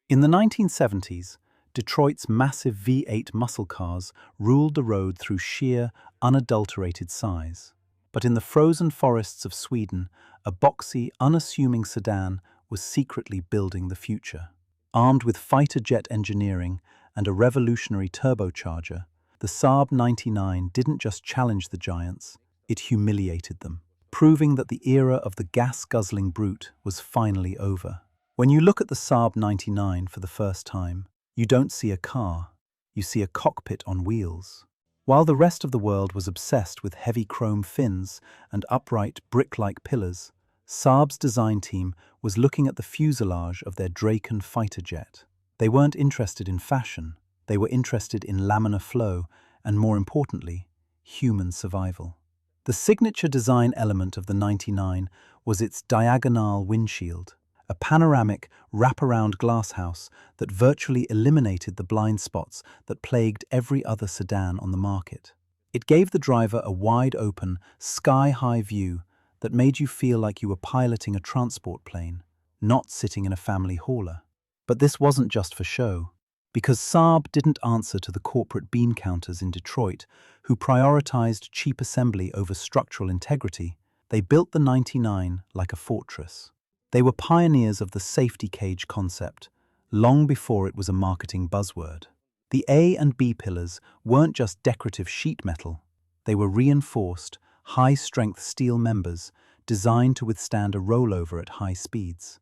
In the 1970s, Detroit's massive V8 muscle cars ruled the road through sheer, unadulterated size. But in the frozen forests of Sweden, a boxy, unassuming sedan was secretly building the future. Armed with fighter jet engineering and a revolutionary turbocharger, the Saab 99 didn't just challenge the giants, it humiliated them, proving that the era of the gas-guzzling brute was finally over. When you look at the Saab 99 for the first time, you don't see a car, you see a cockpit on wheels. While the rest of the world was obsessed with heavy chrome fins and upright brick-like pillars, Saab's design team was looking at the fuselage of their Draken fighter jet. They weren't interested in fashion, they were interested in laminar flow and, more importantly, human survival. The signature design element of the 99 was its diagonal windshield, a panoramic, wraparound glasshouse that virtually eliminated the blind spots that plagued every other sedan on the market. It gave the driver a wide-open, sky-high view that made you feel like you were piloting a transport plane, not sitting in a family hauler. But this wasn't just for show. Because Saab didn't answer to the corporate bean counters in Detroit, who prioritized cheap assembly over structural integrity, they built the 99 like a fortress. They were pioneers of the safety cage concept, long before it was a marketing buzzword. The A and B pillars weren't just decorative sheet metal. They were reinforced, high-strength steel members designed to withstand a rollover at high speeds.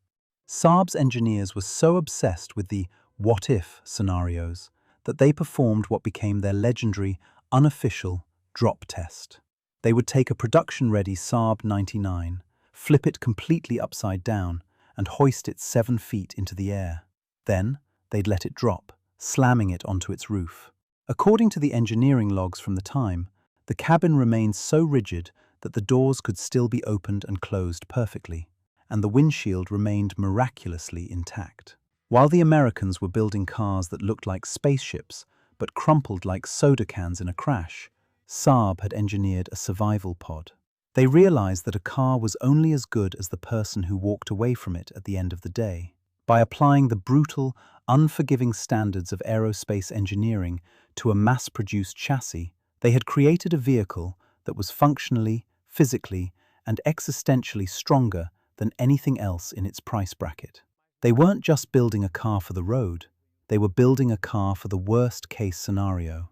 Saab's engineers were so obsessed with the what-if scenarios that they performed what became their legendary, unofficial drop test. They would take a production-ready Saab 99, flip it completely upside down, and hoist it 7 feet into the air. Then, they'd let it drop, slamming it onto its roof. According to the engineering logs from the time, the cabin remained so rigid that the doors could still be opened and closed perfectly, and the windshield remained miraculously intact. While the Americans were building cars that looked like spaceships but crumpled like soda cans in a crash, Saab had engineered a survival pod. They realized that a car was only as good as the person who walked away from it at the end of the day. By applying the brutal, unforgiving standards of aerospace engineering to a mass-produced chassis, they had created a vehicle that was functionally, physically, and existentially stronger than anything else in its price bracket. They weren't just building a car for the road, they were building a car for the worst-case scenario.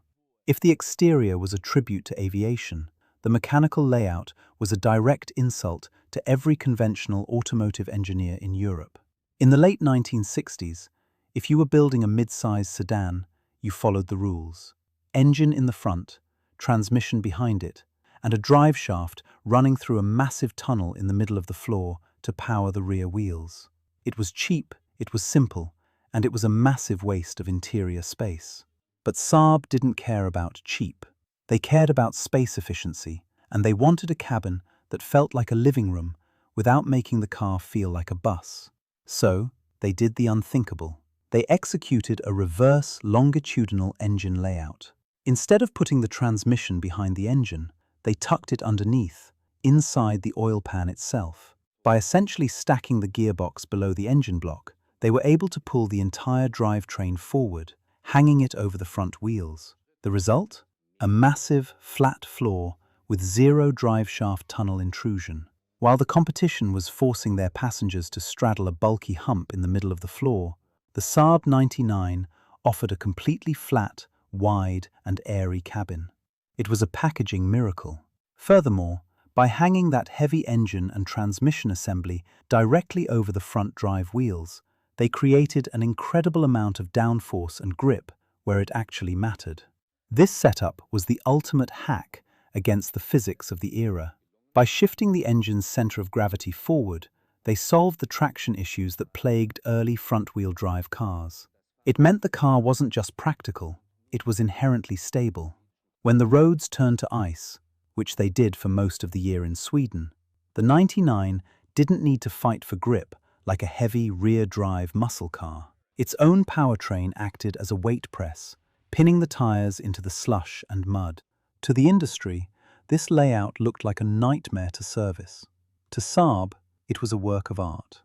If the exterior was a tribute to aviation, the mechanical layout was a direct insult to every conventional automotive engineer in Europe. In the late 1960s, if you were building a mid-size sedan, you followed the rules. Engine in the front, transmission behind it, and a drive shaft running through a massive tunnel in the middle of the floor to power the rear wheels. It was cheap, it was simple, and it was a massive waste of interior space. But Saab didn't care about cheap. They cared about space efficiency, and they wanted a cabin that felt like a living room without making the car feel like a bus. So, they did the unthinkable. They executed a reverse longitudinal engine layout. Instead of putting the transmission behind the engine, they tucked it underneath, inside the oil pan itself. By essentially stacking the gearbox below the engine block, they were able to pull the entire drivetrain forward, hanging it over the front wheels. The result? A massive, flat floor with zero driveshaft tunnel intrusion. While the competition was forcing their passengers to straddle a bulky hump in the middle of the floor, the Saab 99 offered a completely flat, wide, and airy cabin. It was a packaging miracle. Furthermore, by hanging that heavy engine and transmission assembly directly over the front drive wheels, they created an incredible amount of downforce and grip where it actually mattered. This setup was the ultimate hack against the physics of the era. By shifting the engine's center of gravity forward, they solved the traction issues that plagued early front-wheel drive cars. It meant the car wasn't just practical, it was inherently stable. When the roads turned to ice, which they did for most of the year in Sweden, the 99 didn't need to fight for grip like a heavy rear-drive muscle car. Its own powertrain acted as a weight press, pinning the tires into the slush and mud. To the industry, this layout looked like a nightmare to service. To Saab, it was a work of art.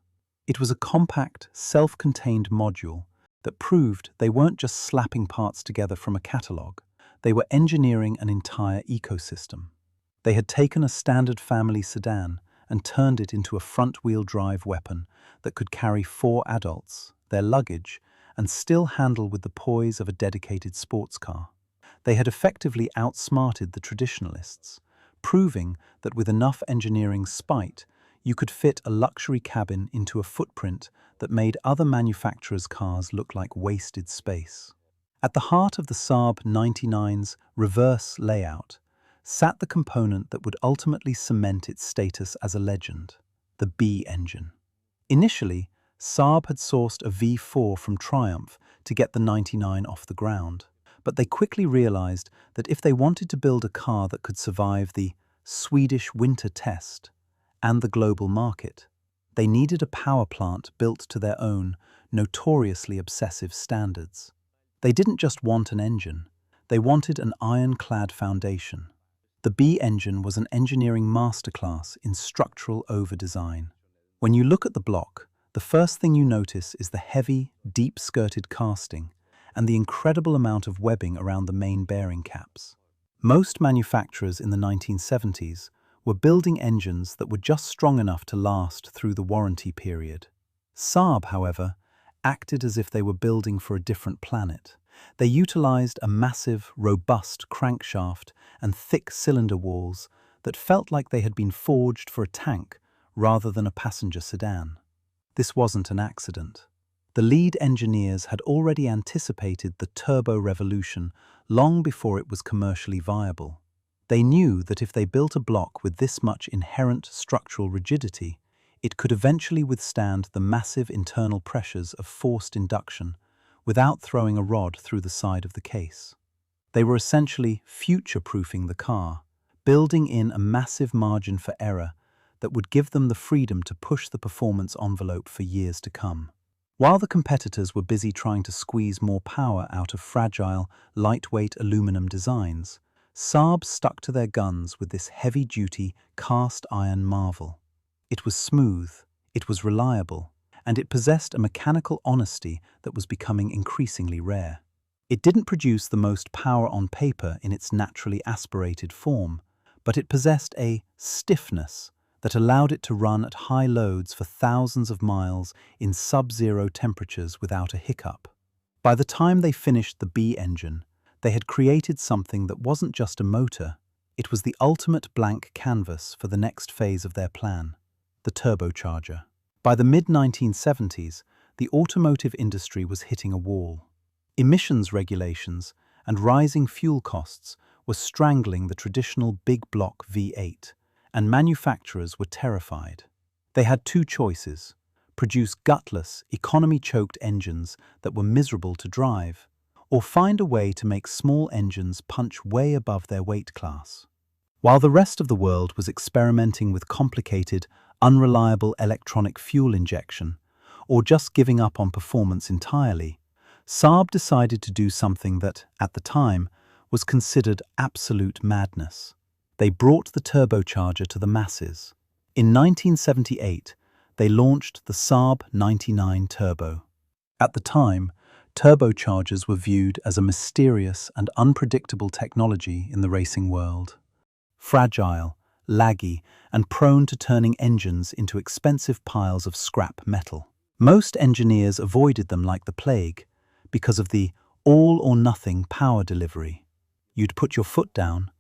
It was a compact, self-contained module that proved they weren't just slapping parts together from a catalogue. They were engineering an entire ecosystem. They had taken a standard family sedan and turned it into a front-wheel drive weapon that could carry 4 adults, their luggage, and still handle with the poise of a dedicated sports car. They had effectively outsmarted the traditionalists, proving that with enough engineering spite, you could fit a luxury cabin into a footprint that made other manufacturers' cars look like wasted space. At the heart of the Saab 99's reverse layout sat the component that would ultimately cement its status as a legend, the B engine. Initially, Saab had sourced a V4 from Triumph to get the 99 off the ground, but they quickly realized that if they wanted to build a car that could survive the Swedish winter test and the global market, they needed a power plant built to their own, notoriously obsessive standards. They didn't just want an engine, they wanted an ironclad foundation. The B engine was an engineering masterclass in structural overdesign. When you look at the block, the first thing you notice is the heavy, deep-skirted casting and the incredible amount of webbing around the main bearing caps. Most manufacturers in the 1970s were building engines that were just strong enough to last through the warranty period. Saab, however, acted as if they were building for a different planet. They utilized a massive, robust crankshaft and thick cylinder walls that felt like they had been forged for a tank rather than a passenger sedan. This wasn't an accident. The lead engineers had already anticipated the turbo revolution long before it was commercially viable. They knew that if they built a block with this much inherent structural rigidity, it could eventually withstand the massive internal pressures of forced induction without throwing a rod through the side of the case. They were essentially future-proofing the car, building in a massive margin for error that would give them the freedom to push the performance envelope for years to come. While the competitors were busy trying to squeeze more power out of fragile, lightweight aluminum designs, Saab stuck to their guns with this heavy-duty cast iron marvel. It was smooth, it was reliable, and it possessed a mechanical honesty that was becoming increasingly rare. It didn't produce the most power on paper in its naturally aspirated form, but it possessed a stiffness that allowed it to run at high loads for thousands of miles in sub-zero temperatures without a hiccup. By the time they finished the B engine, they had created something that wasn't just a motor, it was the ultimate blank canvas for the next phase of their plan, the turbocharger. By the mid-1970s, the automotive industry was hitting a wall. Emissions regulations and rising fuel costs were strangling the traditional big block V8, and manufacturers were terrified. They had 2 choices: produce gutless, economy-choked engines that were miserable to drive, or find a way to make small engines punch way above their weight class. While the rest of the world was experimenting with complicated, unreliable electronic fuel injection, or just giving up on performance entirely, Saab decided to do something that, at the time, was considered absolute madness. They brought the turbocharger to the masses. In 1978, they launched the Saab 99 Turbo. At the time, turbochargers were viewed as a mysterious and unpredictable technology in the racing world. Fragile, laggy, and prone to turning engines into expensive piles of scrap metal. Most engineers avoided them like the plague because of the all-or-nothing power delivery. You'd put your foot down,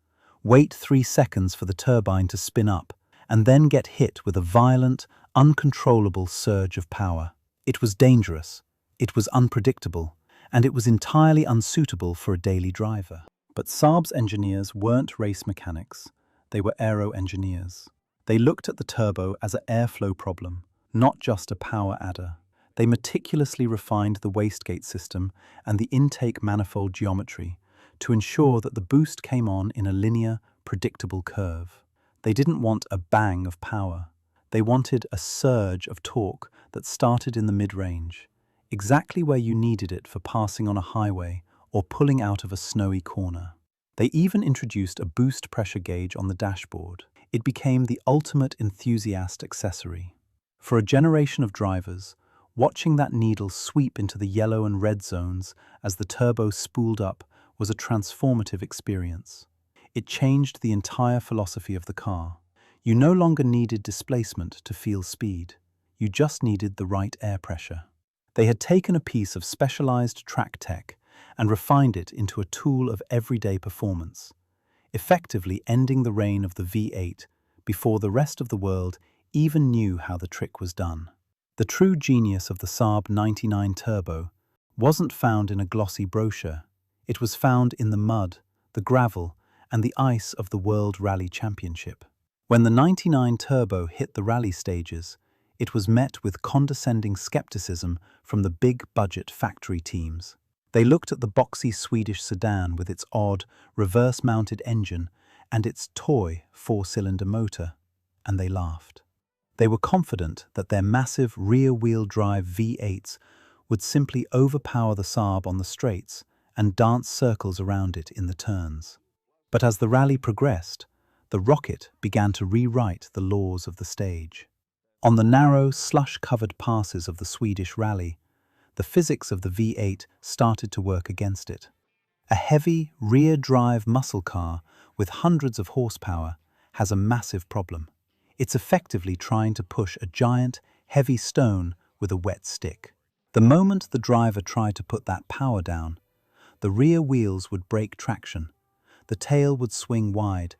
wait 3 seconds for the turbine to spin up, and then get hit with a violent, uncontrollable surge of power. It was dangerous, it was unpredictable, and it was entirely unsuitable for a daily driver. But Saab's engineers weren't race mechanics, they were aero engineers. They looked at the turbo as an airflow problem, not just a power adder. They meticulously refined the wastegate system and the intake manifold geometry to ensure that the boost came on in a linear, predictable curve. They didn't want a bang of power. They wanted a surge of torque that started in the mid-range, exactly where you needed it for passing on a highway or pulling out of a snowy corner. They even introduced a boost pressure gauge on the dashboard. It became the ultimate enthusiast accessory. For a generation of drivers, Watching that needle sweep into the yellow and red zones as the turbo spooled up was a transformative experience. It changed the entire philosophy of the car. You no longer needed displacement to feel speed. You just needed the right air pressure. They had taken a piece of specialized track tech and refined it into a tool of everyday performance, effectively ending the reign of the V8 before the rest of the world even knew how the trick was done. The true genius of the Saab 99 Turbo wasn't found in a glossy brochure. It was found in the mud, the gravel, and the ice of the World Rally Championship. When the 99 Turbo hit the rally stages, it was met with condescending skepticism from the big-budget factory teams. They looked at the boxy Swedish sedan with its odd, reverse-mounted engine and its toy four-cylinder motor, and they laughed. They were confident that their massive rear-wheel drive V8s would simply overpower the Saab on the straights and dance circles around it in the turns. But as the rally progressed, the Rocket began to rewrite the laws of the stage. On the narrow, slush-covered passes of the Swedish rally, the physics of the V8 started to work against it. A heavy, rear-drive muscle car with hundreds of horsepower has a massive problem. It's effectively trying to push a giant, heavy stone with a wet stick. The moment the driver tried to put that power down, the rear wheels would break traction, the tail would swing wide,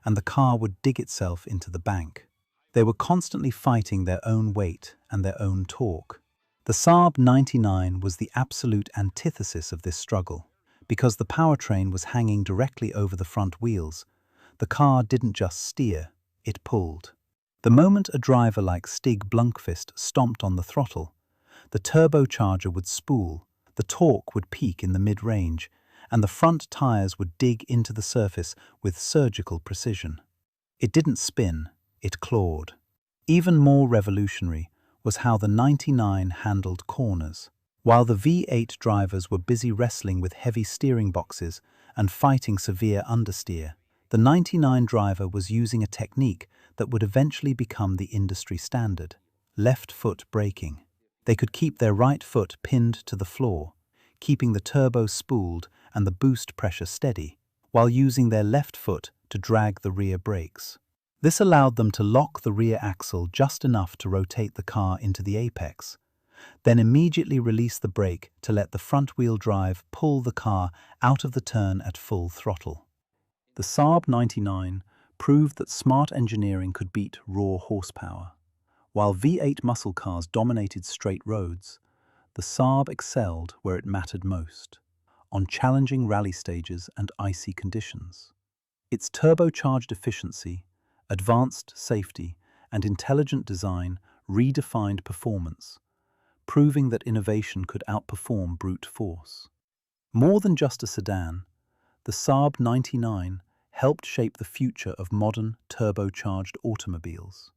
and the car would dig itself into the bank. They were constantly fighting their own weight and their own torque. The Saab 99 was the absolute antithesis of this struggle. Because the powertrain was hanging directly over the front wheels, the car didn't just steer, it pulled. The moment a driver like Stig Blomqvist stomped on the throttle, the turbocharger would spool, the torque would peak in the mid-range, and the front tires would dig into the surface with surgical precision. It didn't spin, it clawed. Even more revolutionary was how the 99 handled corners. While the V8 drivers were busy wrestling with heavy steering boxes and fighting severe understeer, the 99 driver was using a technique that would eventually become the industry standard: left foot braking. They could keep their right foot pinned to the floor, keeping the turbo spooled and the boost pressure steady, while using their left foot to drag the rear brakes. This allowed them to lock the rear axle just enough to rotate the car into the apex, then immediately release the brake to let the front-wheel drive pull the car out of the turn at full throttle. The Saab 99 proved that smart engineering could beat raw horsepower. While V8 muscle cars dominated straight roads, the Saab excelled where it mattered most, on challenging rally stages and icy conditions. Its turbocharged efficiency, advanced safety, and intelligent design redefined performance, proving that innovation could outperform brute force. More than just a sedan, the Saab 99 helped shape the future of modern turbocharged automobiles.